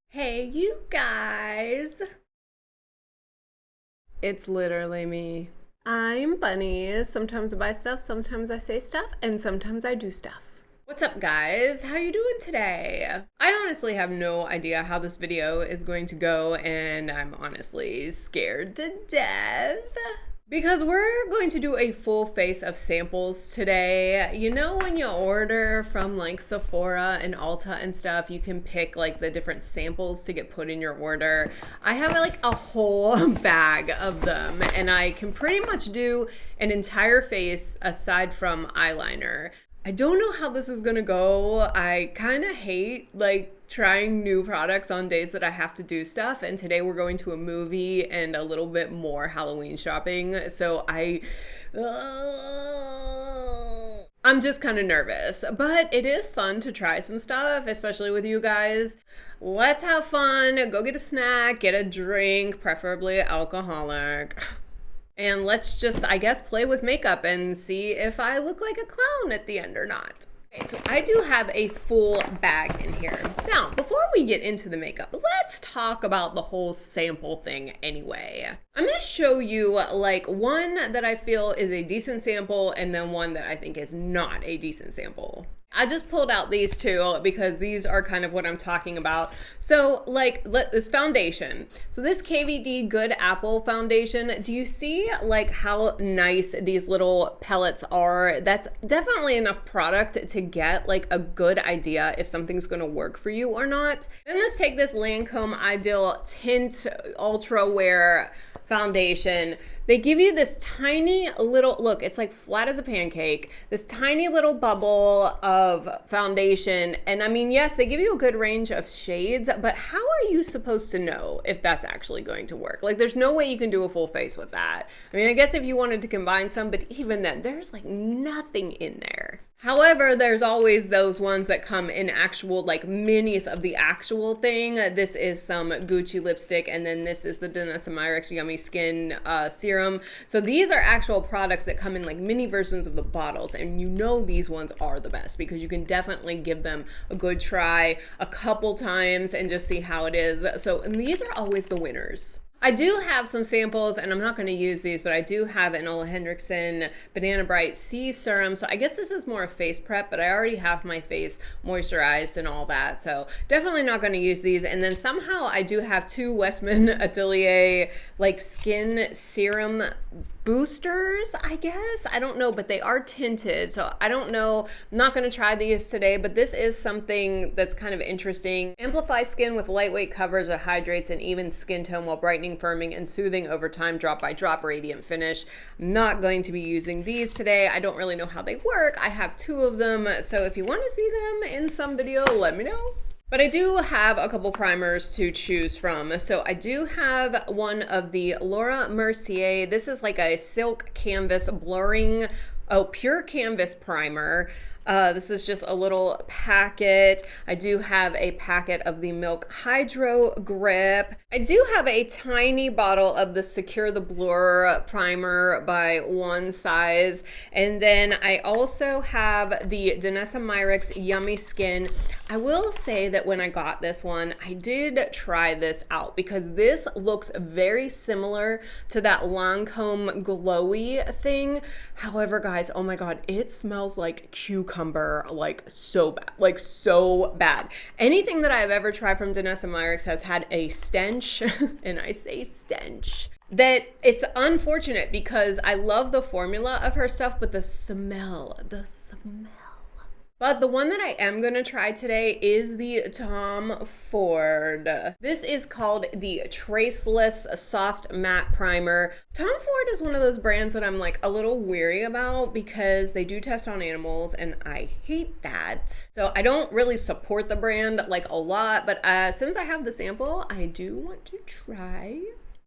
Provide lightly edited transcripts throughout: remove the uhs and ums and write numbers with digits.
Hey, you guys. It's literally me. I'm Bunny. Sometimes I buy stuff, sometimes I say stuff, and sometimes I do stuff. What's up, guys? How you doing today? I honestly have no idea how this video is going to go, and I'm honestly scared to death. Because we're going to do a full face of samples today. You know, when you order from like Sephora and Ulta and stuff, you can pick like the different samples to get put in your order. I have like a whole bag of them, and I can pretty much do an entire face aside from eyeliner. I don't know how this is gonna go. I kind of hate like trying new products on days that I have to do stuff, and today we're going to a movie and a little bit more Halloween shopping, so I'm just kind of nervous, but it is fun to try some stuff, especially with you guys. Let's have fun, go get a snack, get a drink, preferably alcoholic. And let's just, I guess, play with makeup and see if I look like a clown at the end or not. Okay, so I do have a full bag in here. Now, before we get into the makeup, let's talk about the whole sample thing anyway. I'm gonna show you like one that I feel is a decent sample and then one that I think is not a decent sample. I just pulled out these two because these are kind of what I'm talking about. So like this foundation. So this KVD Good Apple foundation, do you see like how nice these little pellets are? That's definitely enough product to get like a good idea if something's gonna work for you or not. Then let's take this Lancome Ideal Tint Ultra Wear foundation. They give you this tiny little, look, it's like flat as a pancake, this tiny little bubble of foundation. And I mean, yes, they give you a good range of shades, but how are you supposed to know if that's actually going to work? Like, there's no way you can do a full face with that. I mean, I guess if you wanted to combine some, but even then, there's like nothing in there. However, there's always those ones that come in actual like minis of the actual thing. This is some Gucci lipstick, and then this is the Danessa Myricks Yummy Skin serum. So these are actual products that come in like mini versions of the bottles, and you know these ones are the best because you can definitely give them a good try a couple times and just see how it is. So, and these are always the winners. I do have some samples, and I'm not going to use these, but I do have an Ole Henriksen Banana Bright C serum. So I guess this is more a face prep, but I already have my face moisturized and all that. So definitely not going to use these. And then somehow I do have two Westman Atelier like skin serum boosters, I guess. I don't know, but they are tinted, so I don't know. I'm not going to try these today, but this is something that's kind of interesting. Amplify skin with lightweight coverage that hydrates an even skin tone while brightening, firming, and soothing over time, drop by drop radiant finish. I'm not going to be using these today. I don't really know how they work. I have two of them, so if you want to see them in some video, let me know. But I do have a couple primers to choose from. So I do have one of the Laura Mercier. This is like a silk canvas blurring, pure canvas primer. This is just a little packet. I do have a packet of the Milk Hydro Grip. I do have a tiny bottle of the Secure the Blur primer by One Size. And then I also have the Danessa Myricks Yummy Skin. I will say that when I got this one, I did try this out because this looks very similar to that Lancome glowy thing. However, guys, oh my God, it smells like cucumber, like so bad. Anything that I've ever tried from Danessa Myricks has had a stench, and I say stench, that it's unfortunate because I love the formula of her stuff, but the smell. But the one that I am going to try today is the Tom Ford. This is called the Traceless Soft Matte Primer. Tom Ford is one of those brands that I'm like a little weary about because they do test on animals, and I hate that. So I don't really support the brand like a lot, but since I have the sample, I do want to try.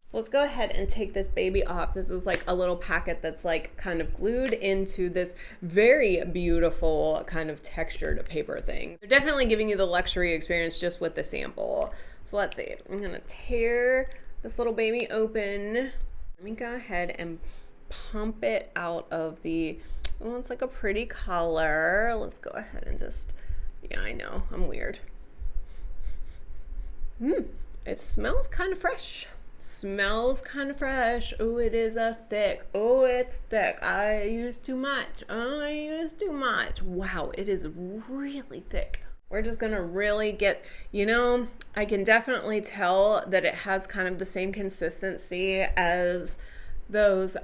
So let's go ahead and take this baby off. This is like a little packet that's like kind of glued into this very beautiful kind of textured paper thing. They're definitely giving you the luxury experience just with the sample. So let's see. I'm gonna tear this little baby open. Let me go ahead and pump it out of the, well, it's like a pretty color. Let's go ahead and just Yeah, I know. I'm weird. It smells kind of fresh. Smells kind of fresh. Oh, it is a thick. Oh, it's thick. I used too much. I used too much. Wow, it is really thick. We're just gonna really get, I can definitely tell that it has kind of the same consistency as those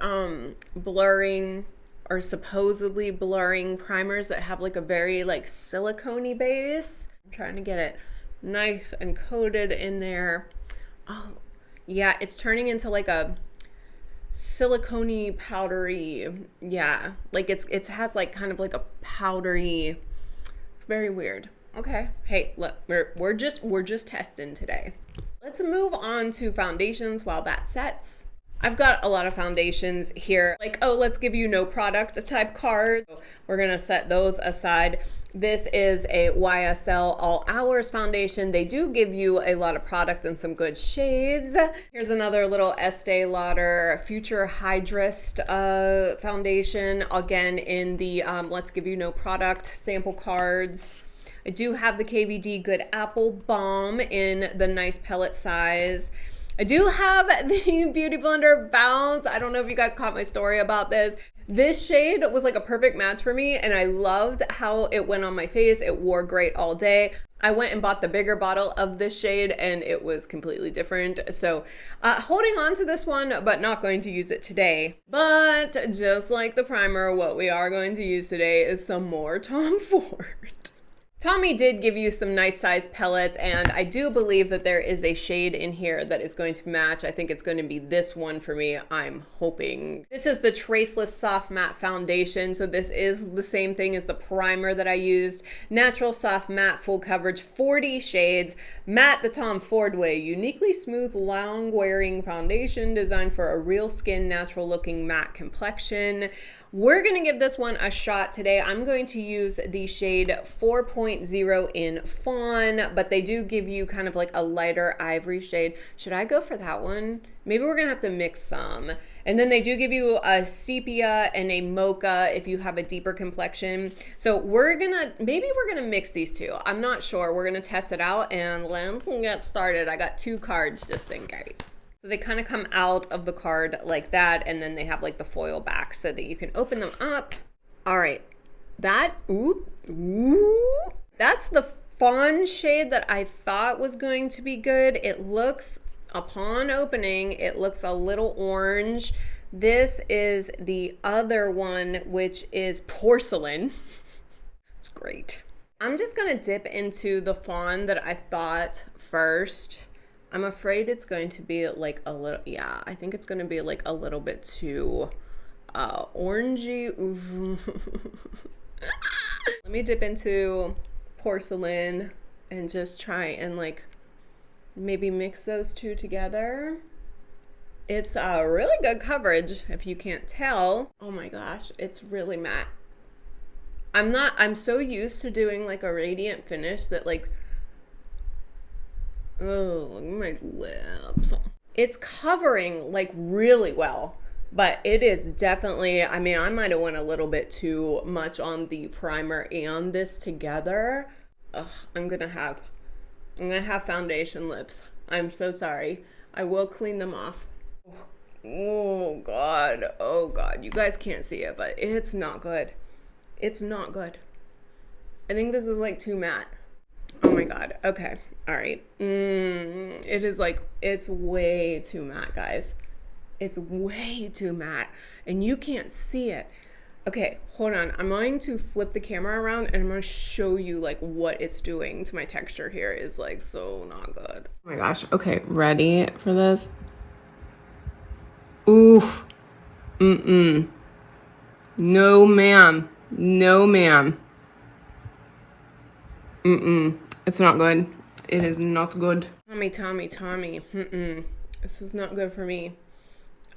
blurring or supposedly blurring primers that have like a very like silicone-y base. I'm trying to get it nice and coated in there. Oh, yeah, it's turning into like a silicone-y powdery. Yeah, like it has like kind of like a powdery. It's very weird. Okay. Hey, look, we're just testing today. Let's move on to foundations while that sets. I've got a lot of foundations here, like, oh, let's give you no product type card. We're gonna set those aside. This is a YSL All Hours foundation. They do give you a lot of product and some good shades. Here's another little Estee Lauder Future Hydrist foundation, again in the let's give you no product sample cards. I do have the KVD Good Apple Balm in the nice pellet size. I do have the Beauty Blender Bounce. I don't know if you guys caught my story about this. This shade was like a perfect match for me, and I loved how it went on my face. It wore great all day. I went and bought the bigger bottle of this shade, and it was completely different. So holding on to this one, but not going to use it today. But just like the primer, what we are going to use today is some more Tom Ford. Tommy did give you some nice size pellets, and I do believe that there is a shade in here that is going to match. I think it's going to be this one for me, I'm hoping. This is the Traceless Soft Matte Foundation, so this is the same thing as the primer that I used. Natural Soft Matte Full Coverage, 40 shades. Matte the Tom Ford way, uniquely smooth, long-wearing foundation designed for a real skin, natural-looking matte complexion. We're going to give this one a shot today. I'm going to use the shade 4.0 in Fawn, but they do give you kind of like a lighter ivory shade. Should I go for that one? Maybe we're going to have to mix some. And then they do give you a sepia and a mocha if you have a deeper complexion. So maybe we're going to mix these two. I'm not sure. We're going to test it out and let's get started. I got 2 cards just in case. So they kind of come out of the card like that, and then they have like the foil back so that you can open them up. All right, that's the Fawn shade that I thought was going to be good. It looks, upon opening, it looks a little orange. This is the other one, which is Porcelain. It's great. I'm just gonna dip into the Fawn that I thought first. I'm afraid it's going to be like a little, yeah, I think it's going to be like a little bit too orangey. Let me dip into Porcelain and just try and like maybe mix those two together. It's a really good coverage if you can't tell. Oh my gosh, it's really matte. I'm so used to doing like a radiant finish that like, oh, look at my lips. It's covering like really well, but it is definitely, I mean, I might have went a little bit too much on the primer and this together. Ugh, I'm gonna have foundation lips. I'm so sorry. I will clean them off. Oh God, oh God. You guys can't see it, but it's not good. It's not good. I think this is like too matte. Oh my God, okay. All right, it is like, it's way too matte, guys. It's way too matte, and you can't see it. Okay, hold on. I'm going to flip the camera around, and I'm going to show you like what it's doing to my texture here is like so not good. Oh my gosh. Okay, ready for this? Ooh. No, ma'am. No, ma'am. It's not good. It is not good. Tommy. This is not good for me.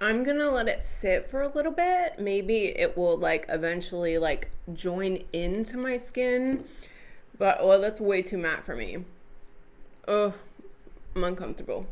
I'm gonna let it sit for a little bit. Maybe it will like eventually like join into my skin. But, well, that's way too matte for me. Oh, I'm uncomfortable.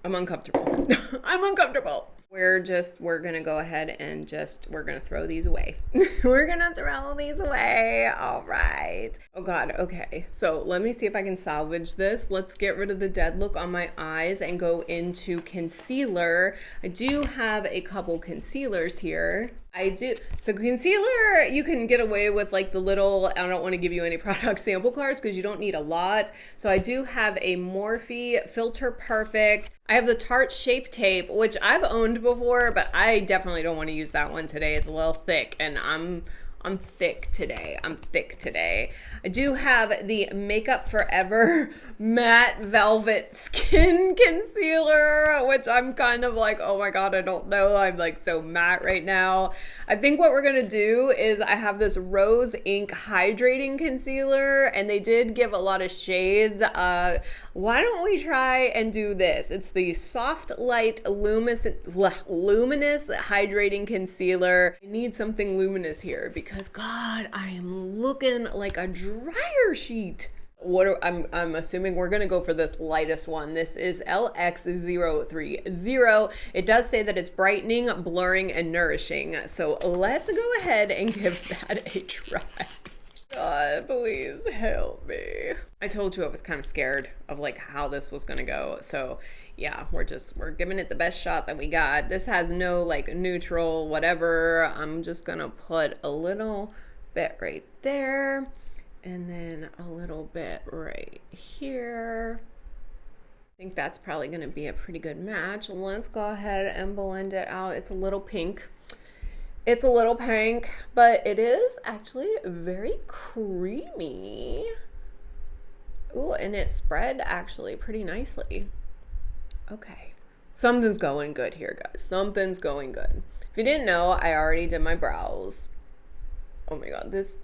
I'm uncomfortable. We're gonna go ahead and we're gonna throw these away. We're gonna throw these away. All right. Oh God, okay. So let me see if I can salvage this. Let's get rid of the dead look on my eyes and go into concealer. I do have a couple concealers here. I do. So concealer, you can get away with like the little, I don't want to give you any product sample cards because you don't need a lot. So I do have a Morphe Filter Perfect. I have the Tarte Shape Tape, which I've owned before, but I definitely don't want to use that one today. It's a little thick and I'm thick today. I'm thick today. I do have the Makeup Forever Matte Velvet Skin Concealer, which I'm kind of like, oh my God, I don't know. I'm like so matte right now. I think what we're gonna do is I have this Rose Ink Hydrating Concealer, and they did give a lot of shades. Why don't we try and do this? It's the Soft Light Luminous Hydrating Concealer. I need something luminous here because God, I am looking like a dryer sheet. I'm assuming we're gonna go for this lightest one. This is LX030. It does say that it's brightening, blurring, and nourishing. So let's go ahead and give that a try. God, please help me. I told you I was kind of scared of like how this was gonna go. So yeah, we're giving it the best shot that we got. This has no like neutral, whatever. I'm just gonna put a little bit right there. And then a little bit right here. I think that's probably gonna be a pretty good match. Let's go ahead and blend it out. It's a little pink. It's a little pink, but it is actually very creamy. Ooh, and it spread actually pretty nicely. Okay, something's going good here, guys. Something's going good. If you didn't know, I already did my brows. Oh my God, this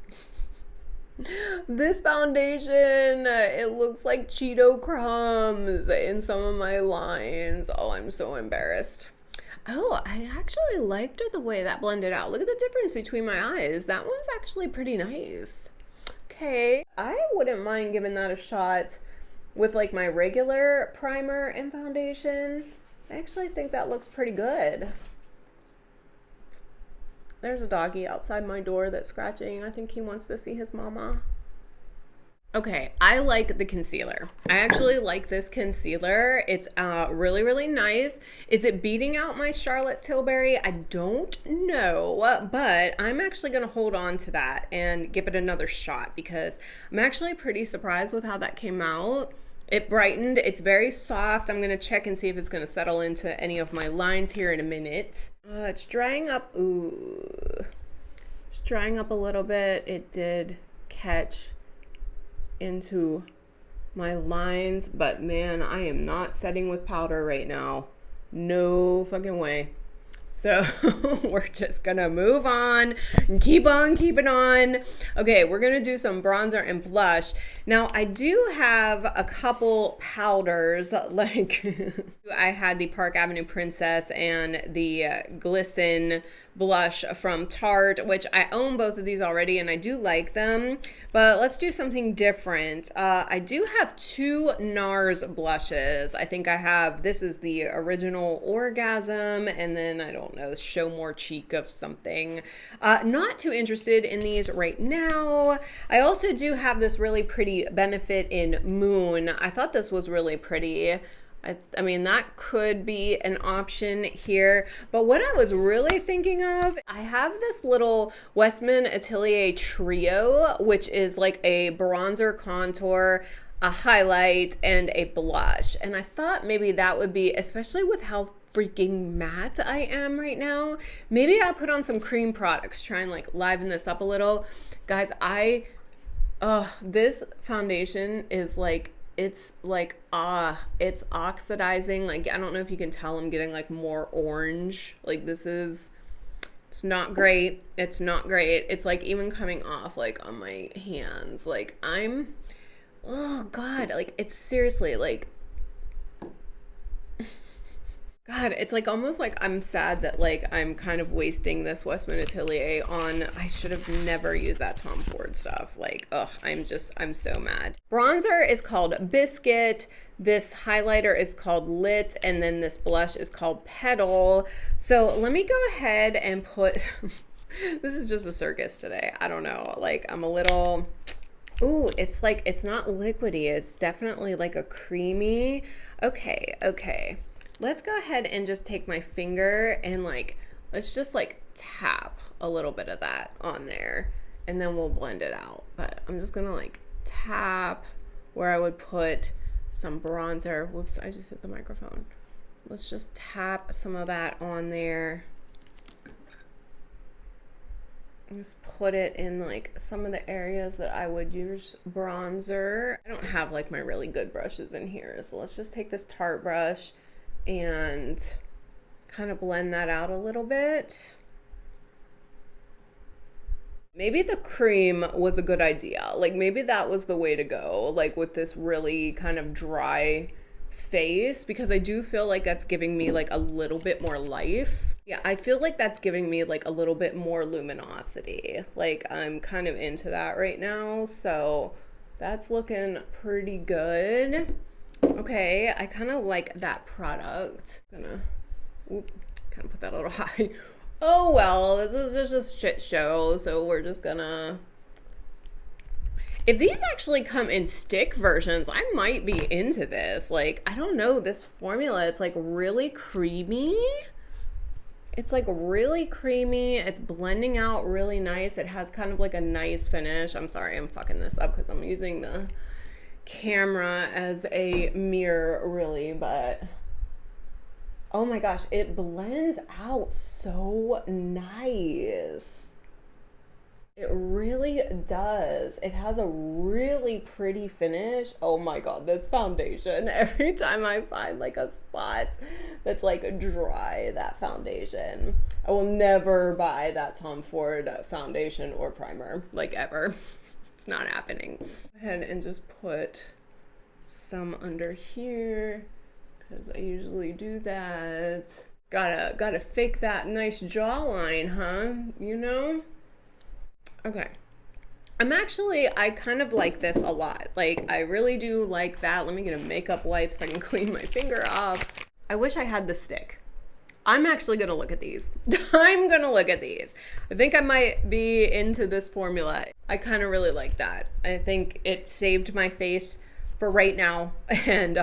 foundation, it looks like Cheeto crumbs in some of my lines. Oh, I'm so embarrassed. Oh, I actually liked the way that blended out. Look at the difference between my eyes. That one's actually pretty nice. Okay, I wouldn't mind giving that a shot with like my regular primer and foundation. I actually think that looks pretty good. There's a doggy outside my door that's scratching. I think he wants to see his mama. Okay, I like the concealer. I actually like this concealer. It's really, really nice. Is it beating out my Charlotte Tilbury? I don't know, but I'm actually gonna hold on to that and give it another shot because I'm actually pretty surprised with how that came out. It brightened, it's very soft. I'm gonna check and see if it's gonna settle into any of my lines here in a minute. It's drying up, ooh. It's drying up a little bit. It did catch into my lines, but man, I am not setting with powder right now. No fucking way. So we're just gonna move on and keep on keeping on. Okay, we're gonna do some bronzer and blush. Now I do have a couple powders, like I had the Park Avenue Princess and the Glisten blush from Tarte, which I own both of these already and I do like them, but let's do something different. I do have two NARS blushes. I think I have, this is the original Orgasm, and then I don't know, Show More Cheek of something. Not too interested in these right now. I also do have this really pretty Benefit in Moon. I thought this was really pretty. I mean, that could be an option here. But what I was really thinking of, I have this little Westman Atelier Trio, which is like a bronzer contour, a highlight, and a blush. And I thought maybe that would be, especially with how freaking matte I am right now, maybe I'll put on some cream products, try and like liven this up a little. Guys, this foundation is like, it's oxidizing. Like, I don't know if you can tell I'm getting like more orange. Like it's not great. It's not great. It's like even coming off like on my hands. Like oh God, like it's seriously like, God, it's like almost like I'm sad that like I'm kind of wasting this Westman Atelier on, I should have never used that Tom Ford stuff. Like, ugh, I'm so mad. Bronzer is called Biscuit. This highlighter is called Lit, and then this blush is called Petal. So let me go ahead and put, this is just a circus today. I don't know, like I'm a little, ooh, it's like, it's not liquidy. It's definitely like a creamy. Okay, okay. Let's go ahead and just take my finger and like, let's just like tap a little bit of that on there and then we'll blend it out. But I'm just gonna like tap where I would put some bronzer. Whoops, I just hit the microphone. Let's just tap some of that on there. Just put it in like some of the areas that I would use bronzer. I don't have like my really good brushes in here. So let's just take this Tarte brush and kind of blend that out a little bit. Maybe the cream was a good idea. Like maybe that was the way to go, like with this really kind of dry face, because I do feel like that's giving me like a little bit more life. Yeah, I feel like that's giving me like a little bit more luminosity. Like I'm kind of into that right now. So that's looking pretty good. Okay, I kind of like that product. Gonna, kind of put that a little high. Oh well, this is just a shit show, so we're just gonna. If these actually come in stick versions, I might be into this. Like, I don't know, this formula, it's like really creamy. It's like really creamy. It's blending out really nice. It has kind of like a nice finish. I'm sorry, I'm fucking this up because I'm using the camera as a mirror really, but oh my gosh, it blends out so nice. It really does. It has a really pretty finish. Oh my god, this foundation, every time I find like a spot that's like dry, that foundation, I will never buy that Tom Ford foundation or primer, like ever. It's not happening. Go ahead and just put some under here because I usually do that. Gotta fake that nice jawline, huh? You know? Okay. I kind of like this a lot. Like, I really do like that. Let me get a makeup wipe so I can clean my finger off. I wish I had the stick. I'm actually gonna look at these. I'm gonna look at these. I think I might be into this formula. I kind of really like that. I think it saved my face for right now, and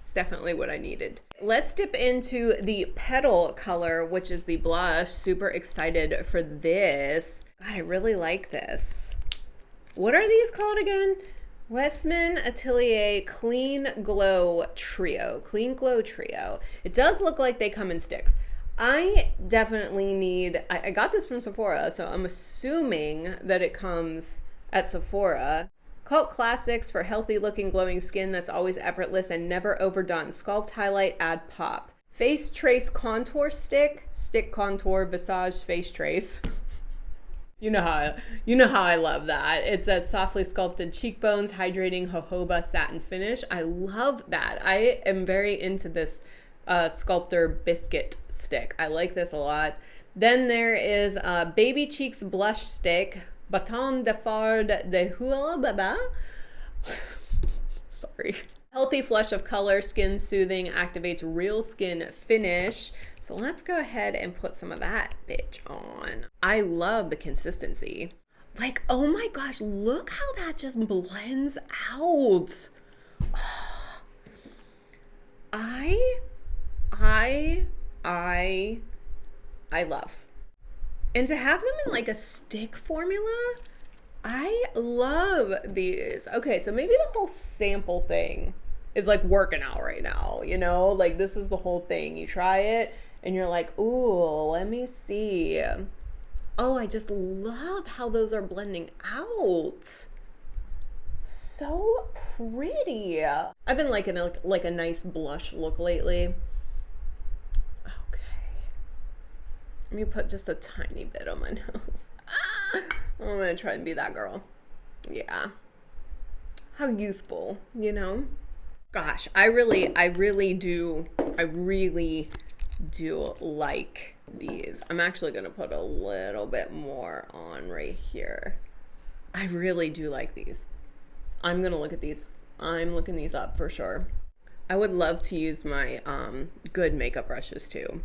it's definitely what I needed. Let's dip into the Petal color, which is the blush. Super excited for this. God, I really like this. What are these called again? Westman Atelier Clean Glow Trio. Clean Glow Trio. It does look like they come in sticks. I definitely need, I got this from Sephora, so I'm assuming that it comes at Sephora. Cult classics for healthy looking glowing skin that's always effortless and never overdone. Sculpt, highlight, add pop. Face Trace Contour Stick. Stick Contour Visage Face Trace. You know how I love that. It's a softly sculpted cheekbones, hydrating jojoba satin finish. I love that. I am very into this Sculptor Biscuit stick. I like this a lot. Then there is Baby Cheeks Blush Stick. Baton de Fard de Hua Baba. Sorry. Healthy flush of color, skin soothing, activates real skin finish. So let's go ahead and put some of that bitch on. I love the consistency. Like, oh my gosh, look how that just blends out. Oh, I love. And to have them in like a stick formula, I love these. Okay, so maybe the whole sample thing is like working out right now, you know? Like this is the whole thing. You try it and you're like, ooh, let me see. Oh, I just love how those are blending out. So pretty. I've been liking like a nice blush look lately. Let me put just a tiny bit on my nose. I'm gonna try and be that girl. Yeah. How youthful, you know? Gosh, I really do like these. I'm actually gonna put a little bit more on right here. I really do like these. I'm gonna look at these. I'm looking these up for sure. I would love to use my good makeup brushes too.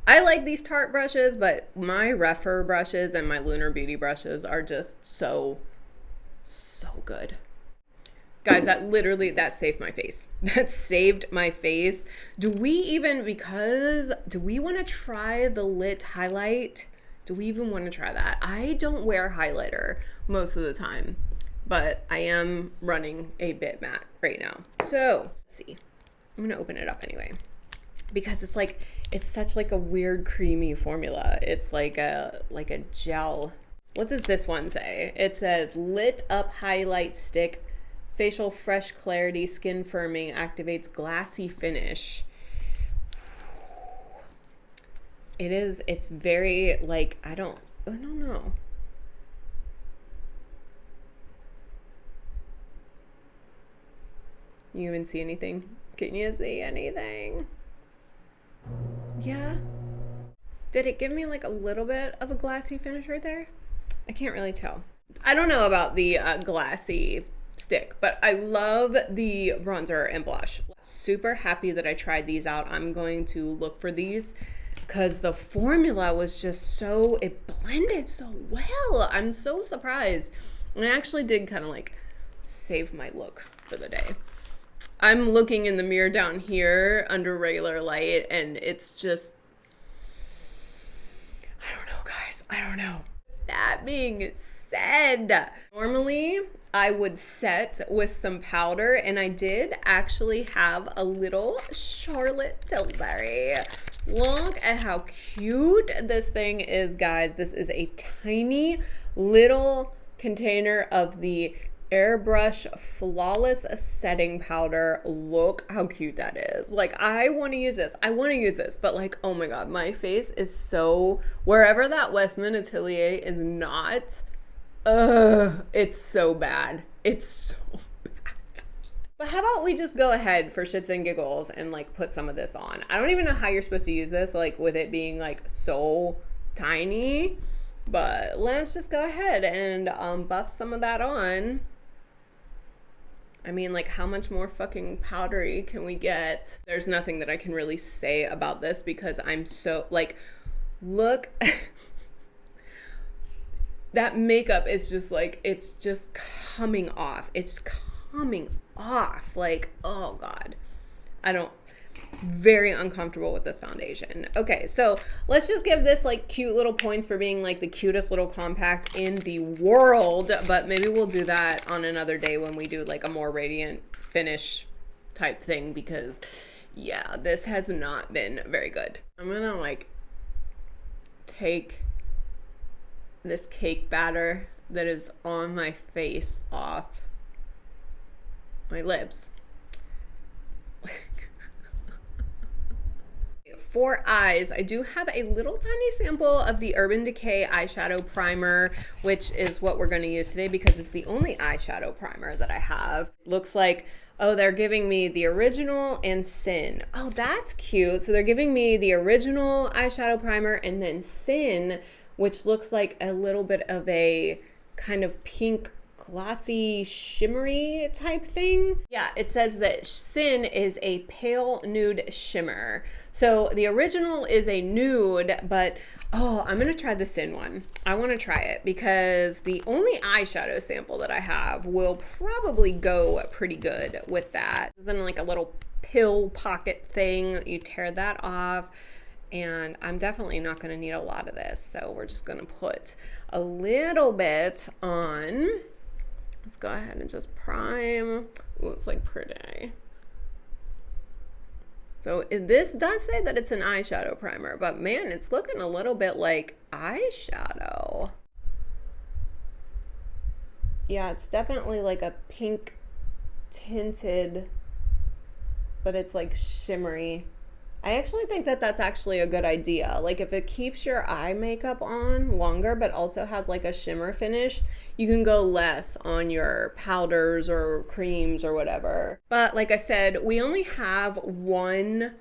I like these Tarte brushes, but my Refer brushes and my Lunar Beauty brushes are just so good. Guys, that saved my face. That saved my face. Do we want to try the lit highlight? Do we even want to try that? I don't wear highlighter most of the time, but I am running a bit matte right now. So, let's see. I'm gonna open it up anyway, because it's such like a weird creamy formula. It's like a gel. What does this one say? It says lit up highlight stick, facial fresh clarity, skin firming, activates glassy finish. It's very like, I don't know. You even see anything? Can you see anything? Yeah. Did it give me like a little bit of a glassy finish right there? I can't really tell. I don't know about the glassy stick, but I love the bronzer and blush. Super happy that I tried these out. I'm going to look for these because the formula was just it blended so well. I'm so surprised. And I actually did kind of like save my look for the day. I'm looking in the mirror down here under regular light, and it's just, I don't know, guys. I don't know. That being said, normally I would set with some powder, and I did actually have a little Charlotte Tilbury. Look at how cute this thing is, guys. This is a tiny little container of the Airbrush Flawless Setting Powder. Look how cute that is. Like, I want to use this. But like, oh my God, my face is so, wherever that Westman Atelier is not, it's so bad. It's so bad. But how about we just go ahead for shits and giggles and like put some of this on. I don't even know how you're supposed to use this, like with it being like so tiny, but let's just go ahead and buff some of that on. I mean, like, how much more fucking powdery can we get? There's nothing that I can really say about this because I'm so, like, look. That makeup is just, like, it's just coming off. It's coming off. Like, oh, God. Very uncomfortable with this foundation. Okay, so let's just give this like cute little points for being like the cutest little compact in the world, but maybe we'll do that on another day when we do like a more radiant finish type thing, because yeah, this has not been very good. I'm gonna like take this cake batter that is on my face off my lips. For eyes, I do have a little tiny sample of the Urban Decay eyeshadow primer, which is what we're going to use today because it's the only eyeshadow primer that I have. Looks like, oh, they're giving me the original and Sin. Oh, that's cute. So they're giving me the original eyeshadow primer and then Sin, which looks like a little bit of a kind of pink glossy shimmery type thing. Yeah, it says that Sin is a pale nude shimmer. So the original is a nude, but oh, I'm gonna try the Sin one. I want to try it because the only eyeshadow sample that I have will probably go pretty good with that. This is in like a little pill pocket thing. You tear that off, and I'm definitely not gonna need a lot of this. So we're just gonna put a little bit on. Let's go ahead and just prime. Ooh, it's like pretty. So this does say that it's an eyeshadow primer, but man, it's looking a little bit like eyeshadow. Yeah, it's definitely like a pink tinted, but it's like shimmery. I actually think that that's actually a good idea. Like if it keeps your eye makeup on longer, but also has like a shimmer finish, you can go less on your powders or creams or whatever. But like I said, we only have one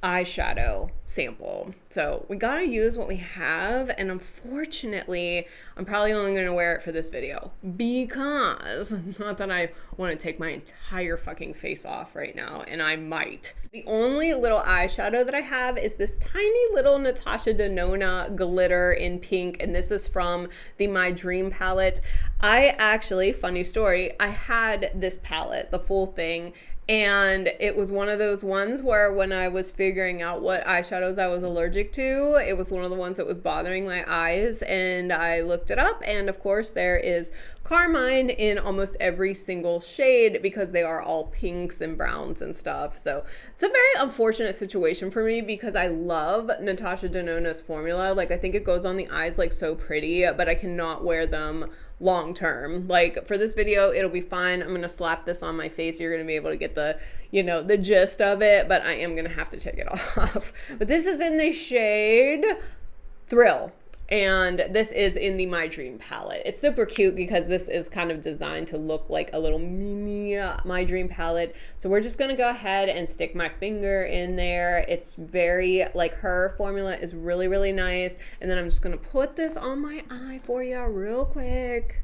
eyeshadow sample. So we gotta use what we have, and unfortunately I'm probably only gonna wear it for this video because, not that I want to take my entire fucking face off right now, and I might. The only little eyeshadow that I have is this tiny little Natasha Denona glitter in pink, and this is from the My Dream palette. I actually, funny story, I had this palette, the full thing, and it was one of those ones where when I was figuring out what eyeshadows I was allergic to, it was one of the ones that was bothering my eyes, and I looked it up, and of course there is carmine in almost every single shade because they are all pinks and browns and stuff. So it's a very unfortunate situation for me because I love Natasha Denona's formula. Like, I think it goes on the eyes like so pretty, but I cannot wear them long term. Like, for this video it'll be fine. I'm gonna slap this on my face. You're gonna be able to get the, you know, the gist of it, but I am gonna have to take it off. But this is in the shade Thrill, and this is in the My Dream palette. It's super cute because this is kind of designed to look like a little mini My Dream palette. So we're just gonna go ahead and stick my finger in there. It's very, like, her formula is really, really nice. And then I'm just gonna put this on my eye for you real quick.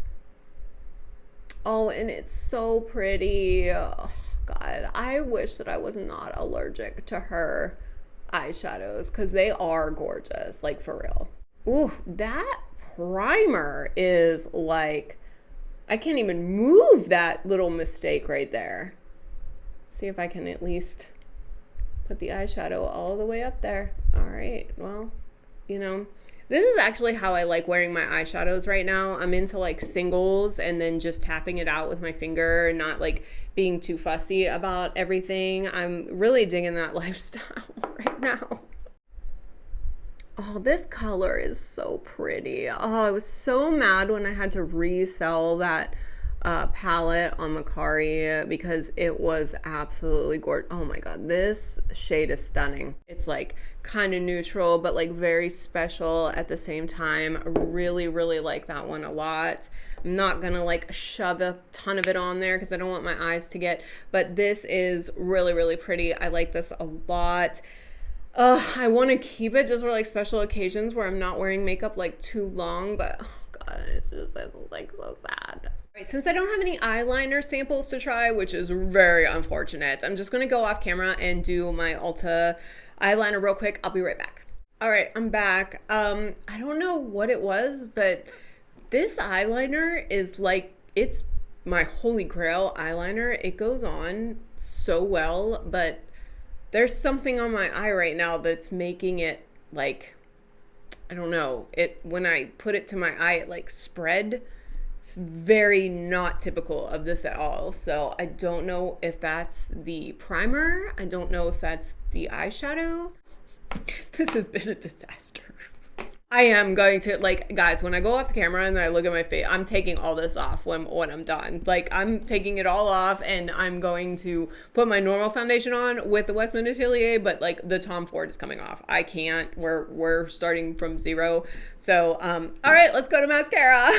Oh, and it's so pretty. Oh, God, I wish that I was not allergic to her eyeshadows because they are gorgeous, like, for real. Ooh, that primer is like, I can't even move that little mistake right there. See if I can at least put the eyeshadow all the way up there. All right, well, you know, this is actually how I like wearing my eyeshadows right now. I'm into like singles and then just tapping it out with my finger and not like being too fussy about everything. I'm really digging that lifestyle right now. Oh, this color is so pretty. Oh, I was so mad when I had to resell that palette on Mercari because it was absolutely gorgeous. Oh my God, this shade is stunning. It's like kind of neutral, but like very special at the same time. I really, really like that one a lot. I'm not gonna like shove a ton of it on there because I don't want my eyes to get, but this is really, really pretty. I like this a lot. I want to keep it just for like special occasions where I'm not wearing makeup like too long, but oh God, it's just like so sad. Right, since I don't have any eyeliner samples to try, which is very unfortunate, I'm just gonna go off camera and do my Ulta eyeliner real quick. I'll be right back. All right, I'm back. I don't know what it was, but this eyeliner is like, it's my holy grail eyeliner. It goes on so well, but there's something on my eye right now that's making it like, I don't know, it, when I put it to my eye, it like spread. It's very not typical of this at all. So I don't know if that's the primer. I don't know if that's the eyeshadow. This has been a disaster. I am going to, like, guys, when I go off the camera and then I look at my face, I'm taking all this off when I'm done. Like, I'm taking it all off and I'm going to put my normal foundation on with the Westman Atelier, but like the Tom Ford is coming off. I can't, we're starting from zero. So, all right, let's go to mascara.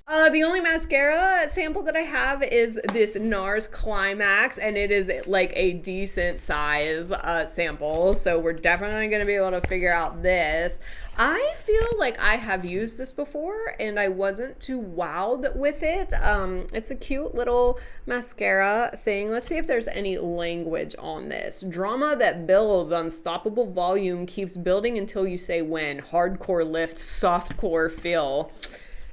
The only mascara sample that I have is this NARS Climax, and it is like a decent size sample, so we're definitely going to be able to figure out this. I feel like I have used this before and I wasn't too wowed with it. It's a cute little mascara thing. Let's see if there's any language on this. Drama that builds, unstoppable volume, keeps building until you say when. Hardcore lift, softcore feel.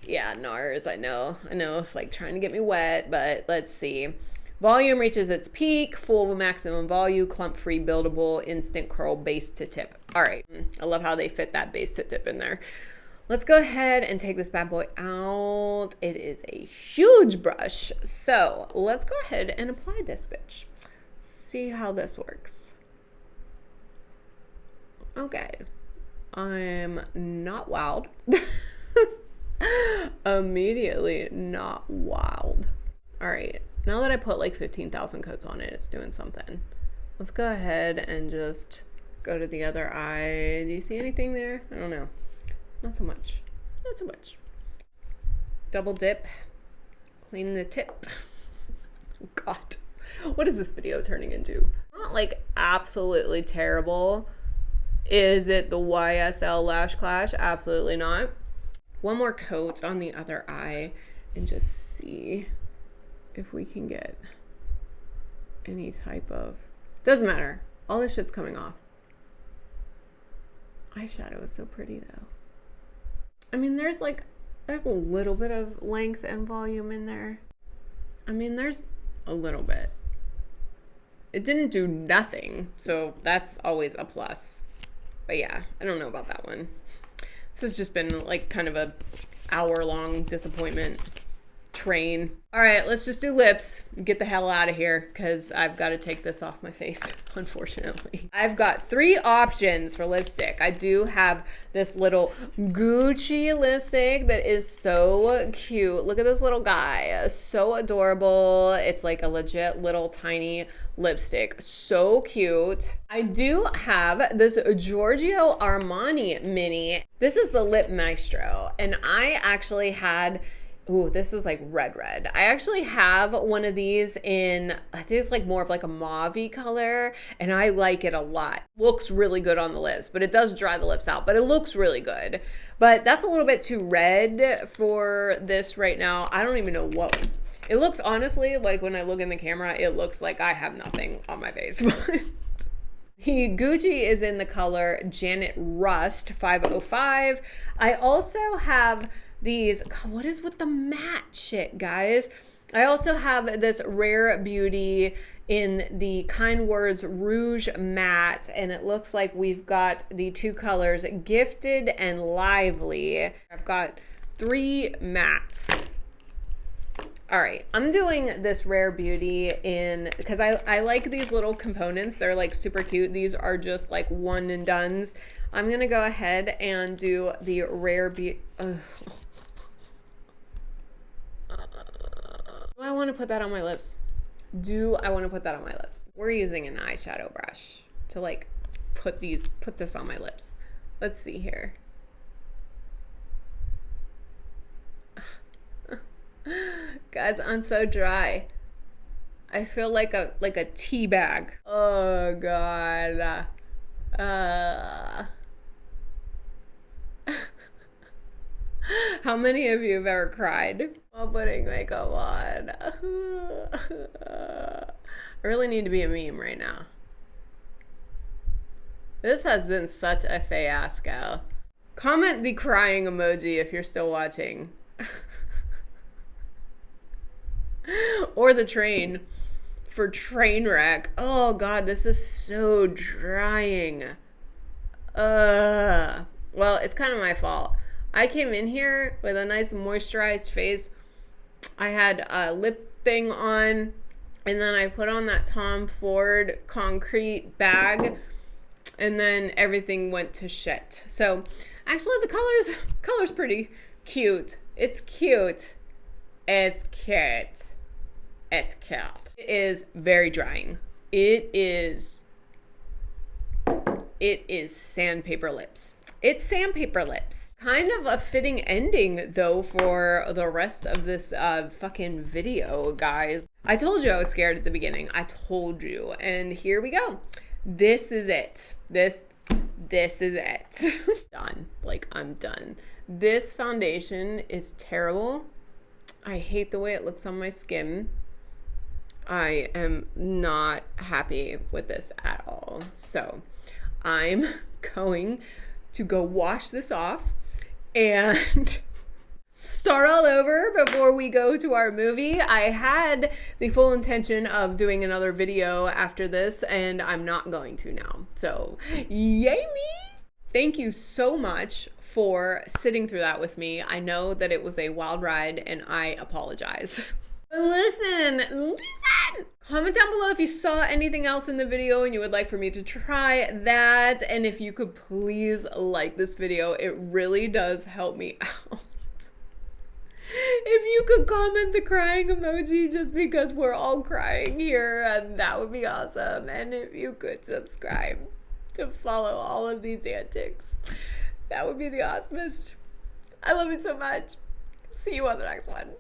Yeah, NARS, I know, it's like trying to get me wet, but let's see. Volume reaches its peak, full maximum volume, clump-free, buildable, instant curl, base to tip. All right, I love how they fit that base to tip in there. Let's go ahead and take this bad boy out. It is a huge brush, so let's go ahead and apply this bitch. See how this works. Okay, I'm not wowed. Immediately not wild. All right, now that I put like 15,000 coats on it, it's doing something. Let's go ahead and just go to the other eye. Do you see anything there? I don't know. Not so much. Not so much. Double dip. Clean the tip. God, what is this video turning into? not like absolutely terrible. Is it the YSL Lash Clash? Absolutely not. One more coat on the other eye and just see if we can get any type of, doesn't matter. All this shit's coming off. Eyeshadow is so pretty though. I mean, there's a little bit of length and volume in there. I mean, there's a little bit. It didn't do nothing, so that's always a plus. But yeah, I don't know about that one. This has just been like kind of a hour-long disappointment train. All right, let's just do lips. Get the hell out of here because I've got to take this off my face, unfortunately. I've got 3 options for lipstick. I do have this little Gucci lipstick that is so cute. Look at this little guy. So adorable. It's like a legit little tiny lipstick. So cute. I do have this Giorgio Armani mini. This is the Lip Maestro, and I actually had, ooh, this is like red. I actually have one of these in, I think it's like more of like a mauve-y color, and I like it a lot. Looks really good on the lips, but it does dry the lips out, but it looks really good. But that's a little bit too red for this right now. I don't even know what. It looks, honestly, like when I look in the camera, it looks like I have nothing on my face. The Gucci is in the color Janet Rust 505. I also have these, God, what is with the matte shit, guys? I also have this Rare Beauty in the Kind Words Rouge Matte, and it looks like we've got the 2 colors, Gifted and Lively. I've got 3 mattes. All right, I'm doing this Rare Beauty in, because I like these little components. They're like super cute. These are just like one and dones. I'm gonna go ahead and do the Rare Beauty. Do I want to put that on my lips? Do I want to put that on my lips? We're using an eyeshadow brush to like put this on my lips. Let's see here. Guys, I'm so dry. I feel like a tea bag. Oh God. How many of you have ever cried while putting makeup on? I really need to be a meme right now. This has been such a fiasco. Comment the crying emoji if you're still watching. Or the train for train wreck. Oh God, this is so drying. Well, it's kind of my fault. I came in here with a nice moisturized face. I had a lip thing on, and then I put on that Tom Ford concrete bag, and then everything went to shit. So actually the color's pretty cute. It's cute. It's cute. It's cute. It is very drying. It is sandpaper lips. It's sandpaper lips. Kind of a fitting ending though for the rest of this fucking video, guys. I told you I was scared at the beginning. I told you. And here we go. This is it. This is it. Done. Like, I'm done. This foundation is terrible. I hate the way it looks on my skin. I am not happy with this at all. So I'm going to go wash this off and start all over before we go to our movie. I had the full intention of doing another video after this, and I'm not going to now. So yay me! Thank you so much for sitting through that with me. I know that it was a wild ride, and I apologize. Listen! Comment down below if you saw anything else in the video and you would like for me to try that. And if you could please like this video, it really does help me out. If you could comment the crying emoji just because we're all crying here, that would be awesome. And if you could subscribe to follow all of these antics, that would be the awesomest. I love it so much. See you on the next one.